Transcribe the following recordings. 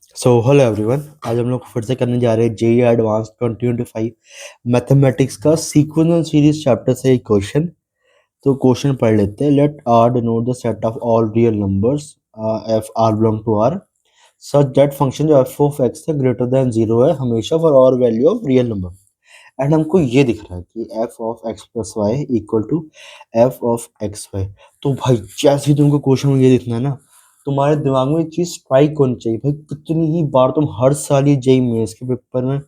Hello everyone, आज हम लोग फिर से करने जा रहे हैं जेई एडवांस 2025 मैथमेटिक्स का सीक्वेंस एंड सीरीज चैप्टर से एक क्वेश्चन। तो क्वेश्चन पढ़ लेते हैं। Let R denote the set of all real numbers f R belong to R such that function जो एफ ऑफ एक्स है ग्रेटर देन जीरो है हमेशा for all value of real number. And हमको ये दिख रहा है कि f of x plus y equal to f of x y. तो भाई जैसे ही तुमको क्वेश्चन में ये दिखना है ना, तुम्हारे दिमाग में एक चीज स्ट्राइक होनी चाहिए। भाई कितनी ही बार तुम हर साल ये जेई मेंस के पेपर में,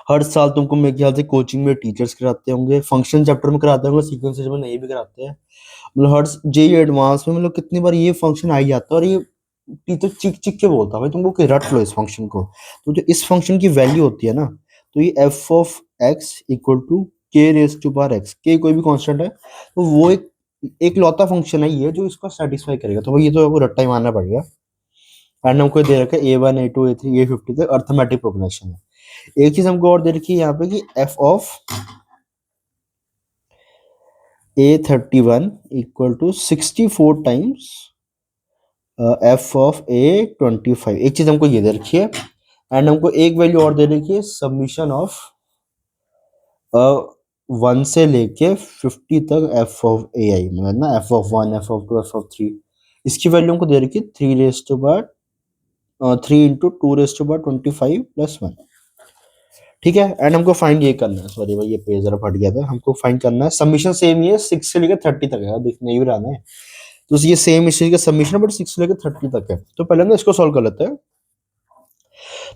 हर साल तुमको मेरे ख्याल से कोचिंग में टीचर्स कराते होंगे, फंक्शन चैप्टर में कराते होंगे, सीक्वेंस में नहीं भी कराते हैं। मतलब हर जेई एडवांस में मतलब कितनी बार ये फंक्शन आ ही जाता है और ये टीचर चिक चिक के बोलता है भाई तुमको कि रट लो इस फंक्शन को। तो जो इस फंक्शन की वैल्यू होती है ना, तो ये f of x equal to k raise to power x, k कोई भी कांस्टेंट है तो वो एक लौता फंक्शन है ये जो इसको सेटिस्फाई करेगा। तो भाई ये तो आपको रट्टा ही मानना पड़ेगा। एंड हमको दे रखा है A1 A2 A3 A50 तक अर्थमेटिक प्रोग्रेशन है। एक चीज हमको और दे रखी है यहाँ पे कि f of A31 equal to 64 times f of A25। एक चीज हमको ये दे रखी है। एंड हमको एक वैल्यू और दे रखी है, सबमिशन ऑफ 1 से लेके 50 तक एफ ऑफ ए आई, मतलब ना f of 1 f of 2 f of 3। इसकी वैल्यू हमको दे रखी है 3 raise to power 3 into 2 raise to power 25 plus 1। ठीक है। एंड हमको फाइंड ये करना है, सॉरी भाई ये पेज जरा फट गया था। हमको फाइंड करना है, सबमिशन सेम ही है 6 से लेकर 30 तक है, दिखने ही रहा है। तो ये सेम इसी का सबमिशन है बट 6 से लेकर 30 तक है। तो पहले हम इसको सॉल्व कर लेते हैं।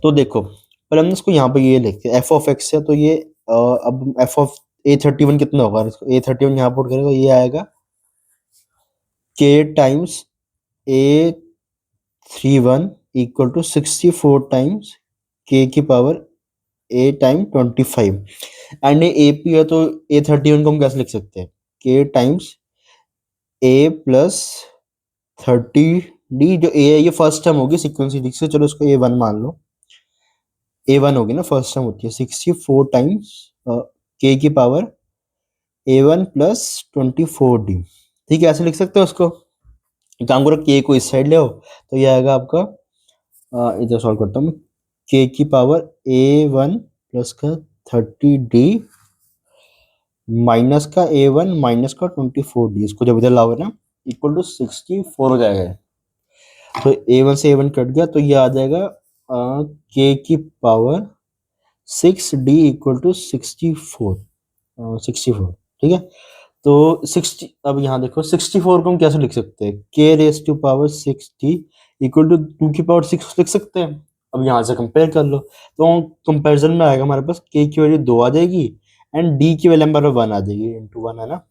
तो देखो पहले हमने इसको यहाँ पे ये लिखते हैं एफ ऑफ एक्स है, तो ये अब एफ ऑफ A31 कितना होगा, A31 यहाँ पुट करें तो ये आएगा k times A31 equal to 64 times k की पावर a टाइम 25। एंड ये AP है तो A31 को हम कैसे लिख सकते हैं, k times a plus 30d। जो a है ये फर्स्ट टर्म होगी सीक्वेंस से, चलो इसको A1 मान लो। A1 होगी ना, फर्स्ट टर्म होती है 64 टाइम्स k की पावर A1 प्लस 24d। ठीक है, ऐसे लिख सकते हो उसको। एक काम करो, k को इस साइड ले आओ तो ये आएगा आपका, इधर सॉल्व करता हूँ मैं, k की पावर A1 प्लस का 30d माइनस का A1 माइनस का 24d, इसको जब इधर लाओगे ना इक्वल टू 64 हो जाएगा। तो A1 से A1 कट गया तो ये आ जाएगा k की पावर 6d इक्वल टू 64। ठीक है। तो 60, अब यहाँ देखो 64 को हम कैसे लिख सकते हैं, k raise to power 6d equal to 2 की पावर 6 लिख सकते हैं। अब यहाँ से कंपेयर कर लो तो कंपैरिजन में आएगा हमारे पास k की वैल्यू 2 आ जाएगी एंड d की वैल्यू हमारे 1 आ जाएगी, इंटू 1 है ना,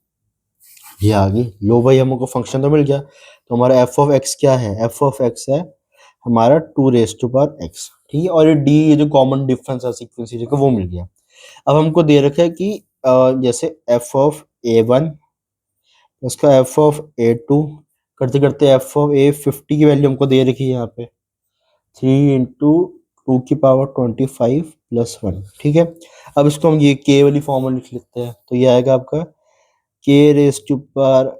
ये आ गई। लो भाई हमको फंक्शन तो मिल गया। तो हमारा एफ ऑफ एक्स क्या है, एफ ऑफ एक्स है हमारा 2 रेस टू पावर एक्स। ठीक है, और ये डी ये जो कॉमन डिफरेंस है सीक्वेंस का वो मिल गया। अब हमको दे रखा है कि जैसे एफ ऑफ A1 उसका एफ ऑफ A2 करते करते एफ ऑफ A50 की वैल्यू हमको दे रखी है यहाँ पे 3 इंटू 2 की पावर 25 प्लस 1। ठीक है। अब इसको हम ये के वाली फॉर्म में लिख लेते हैं तो ये आएगा आपका k raise to power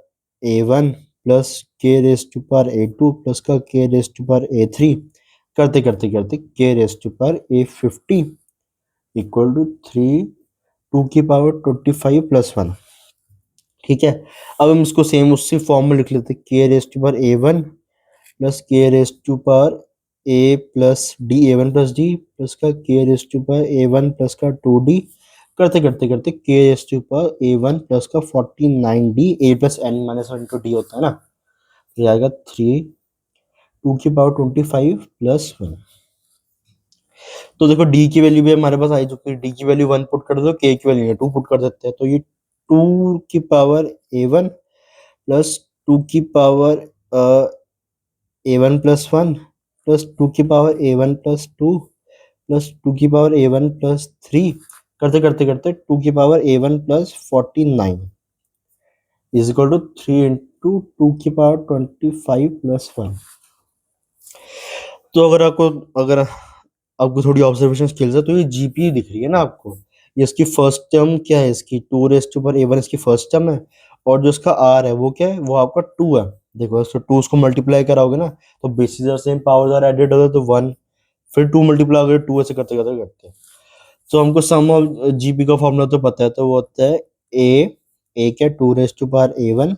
A1 plus k raise to power A2 plus का k raise to power A3 करते करते करते k raise to power A50 equal to 3 2 की पावर 25 प्लस 1। ठीक है। अब हम इसको सेम उसी फॉर्म में लिख लेते हैं, k raise to power A1 plus k raise to power A plus D A1 plus D plus का k raise to power A1 plus का 2D करते करते करते k raise to power A1 plus का 49D A plus N minus 1 into D होता है ना, तो ये आएगा 3 2 की पावर 25 प्लस 1। तो देखो D की वैल्यू भी हमारे पास आई चुकी है, D की वैल्यू 1 पुट कर दो, K की वैल्यू 2 पुट कर देते हैं, तो ये 2 की पावर A1 प्लस 2 की पावर A1 प्लस 1 प्लस 2 की पावर A1 प्लस 2 प्लस 2 की पावर A1 प्लस 3 करते करते करते 2 की power A1 plus 49 is equal to 3 into 2 की पावर 25 प्लस 1। तो अगर आपको थोड़ी ऑब्जर्वेशन स्किल्स है तो ये जीपी दिख रही है ना आपको, ये इसकी फर्स्ट टर्म क्या है, इसकी 2 रेस टू पावर A1 इसकी फर्स्ट टर्म है और जो इसका आर है वो क्या है, वो आपका 2 है। देखो इसको टू को मल्टीप्लाई कराओगे ना तो basis are same, powers are added होता है तो वन, फिर टू मल्टीप्लाई हो गया टू, ऐसे करते करते करते हैं। तो हमको सम ऑफ जीपी का फॉर्मूला तो पता है, तो वो होता है ए क्या, two raise to power a one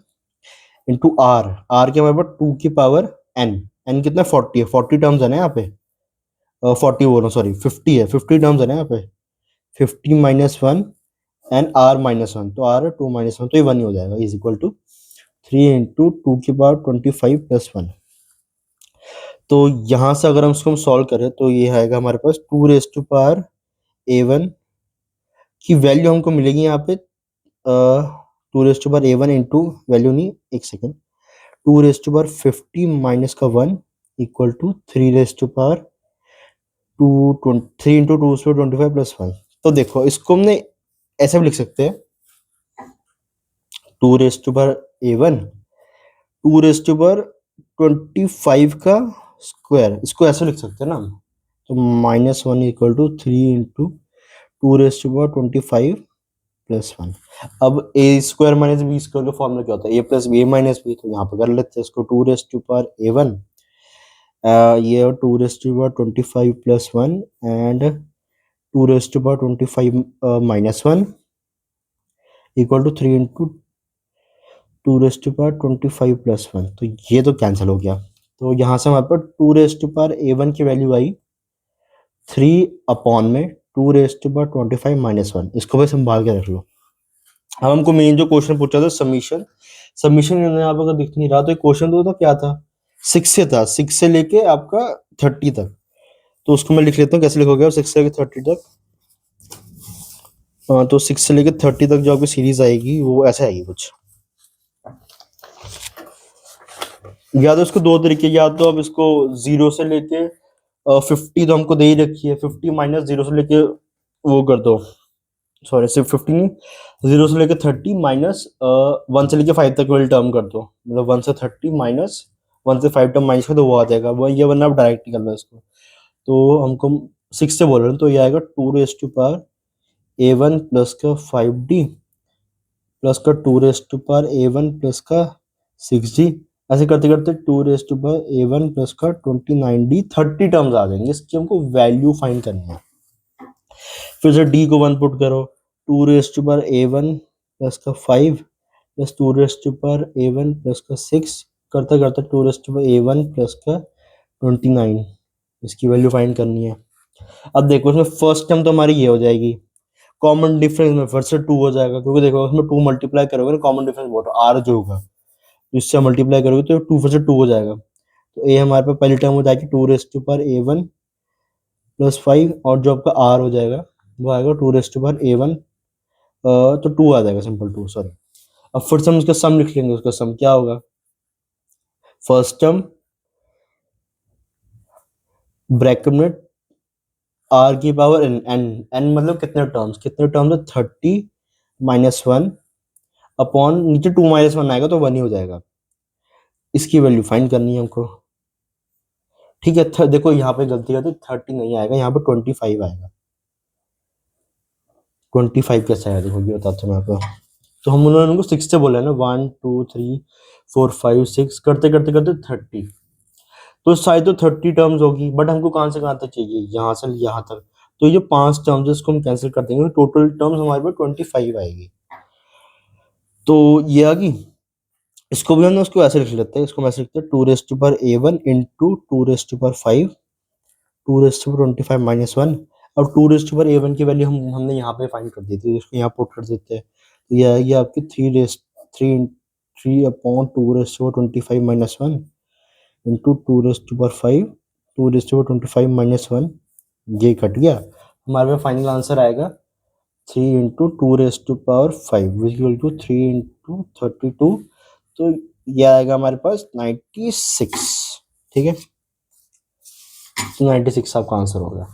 into r के हमारे पास टू की पावर एन कितना 40 है, 40 टर्म्स है ना यहाँ पे, 40 बोलो सॉरी 50 है, 50 टर्म्स है ना यहाँ पे, 50 minus one and r minus one, तो आर टू माइनस वन तो ये वन ही हो जाएगा, is equal to 3 into two की पावर 25 प्लस वन। तो यहाँ से अगर हम इसको हम सॉल्व करें तो ये आएगा हमारे पास two raise to power a one की वैल्यू हमको मिलेगी यहाँ पे two raise to power a one into value नहीं, एक second, two raise to power 50 minus का one equal to three raise to power two, three into two 25 plus one. तो देखो इसको हमने ऐसे भी लिख सकते हैं, two raise to power a one two raise to power 25 का स्क्वायर, इसको ऐसे लिख सकते हैं ना हम, तो minus one equal to three into two raise to power 25 plus one. अब a square minus b square का फॉर्मूला क्या होता है, a plus b minus b, तो यहाँ पे कर लेते हैं इसको, two raise to power a one ये two raise to power 25 plus one and two raise to power 25 minus one equal to three into two raise to power 25 plus one, तो ये तो कैंसिल हो गया। तो यहाँ से हमारे पास two raise to power a one की वैल्यू आई थ्री अपॉन में two raise to power 25 minus one, इसको भी संभाल के रख लो। अब हमको मेन जो क्वेश्चन पूछा था समीशन, समीशन यहाँ पर अगर दिख नहीं रहा तो क्वेश्चन तो क्या था, 6 से था, 6 से लेके आपका 30 तक, तो उसको मैं लिख लेता हूँ कैसे लिखोगे, 6 से लेके 30 तक, तो 6 से लेके 30 तक जो आपकी सीरीज आएगी वो ऐसे आएगी कुछ, या तो इसको दो तरीके, या तो अब इसको जीरो से लेके 50 तो हमको दे ही रखी है, 50 माइनस जीरो से लेके वो कर दो, सॉरी सिर्फ 50 नहीं, जीरो से लेके 30 माइनस वन से लेके 5 तक वाली टर्म कर दो, मतलब 1 से 30 माइनस 1 से 5 टर्म माइनस कर दो, वो आ जाएगा वो, ये वरना आप डायरेक्ट कर लो इसको। तो हमको 6 से बोल रहे हैं तो ये आएगा two raise to power a one plus का 5d प्लस का two raise to power a one plus का 6d, ऐसे करते करते two raise to power a one plus का 29d, 30 टर्म्स आ जाएंगे, इसकी हमको वैल्यू फाइंड करनी है। फिर से d को 1 पुट करो, two raise to power a one plus का 5 plus two raise to power a one plus का 6, करते करते two raise to power a one plus का 29, इसकी वैल्यू फाइंड करनी है। अब देखो इसमें फर्स्ट टर्म तो हमारी ये हो जाएगी, कॉमन डिफरेंस में फिर से टू हो जाएगा, क्योंकि देखो उसमें टू मल्टीप्लाई करोगे ना, कॉमन डिफरेंस बहुत आर जो होगा इससे मल्टीप्लाई करोगे तो टू फिर से टू हो जाएगा, तो ए हमारे पास पहली टर्म हो जाएगी two raise to power a one plus 5, और जो आपका आर हो जाएगा वो आएगा two raise to power a one, तो टू आ जाएगा, सिंपल टू, सॉरी। अब फिर से हम उसका सम लिख लेंगे, उसका सम क्या होगा, फर्स्ट टर्म ब्रैकेट में आर की पावर एन, एन मतलब कितने टर्म्स है, 30 माइनस वन अपॉन नीचे टू माइनस वन आएगा तो वन ही हो जाएगा, इसकी वैल्यू फाइंड करनी है हमको, ठीक है। देखो यहाँ पे गलती करते 30 नहीं आएगा, यहाँ पे 25 आएगा, 25 कैसे आएगा देखो ये बताता हूँ मैं आपको। तो हम उन्होंने उनको 6 से बोला है ना, 1 2 3 4 5 6 करते करते करते 30, तो शायद तो 30 टर्म्स होगी, बट हमको कहाँ से कहाँ तक चाहिए, यहाँ से यहाँ तक, तो ये 5 टर्म्स इसको हम कैंसिल कर देंगे, टोटल टर्म्स हमारे पास 25 आएगी। तो ये आ गई, इसको भी हम उसको ऐसे लिख लेते हैं, इसको हम ऐसे लिखते हैं two raise to power a one into two raise to power 5 two raise to power 25 minus one. अब two raise to power a one की वैल्यू हमने यहाँ पे फाइंड कर दी थी, इसको यहाँ पुट कर देते हैं, तो ये आएगी आपकी three upon two raise to power 25 minus one into two raise to power 5 two raise to power 25 minus one, ये कट गया, हमारे पास फाइनल आंसर आएगा 3 into two raise to power 5 equal to 3 into 32, तो ये आएगा हमारे पास 96, ठीक है, तो 96 आपका आंसर होगा।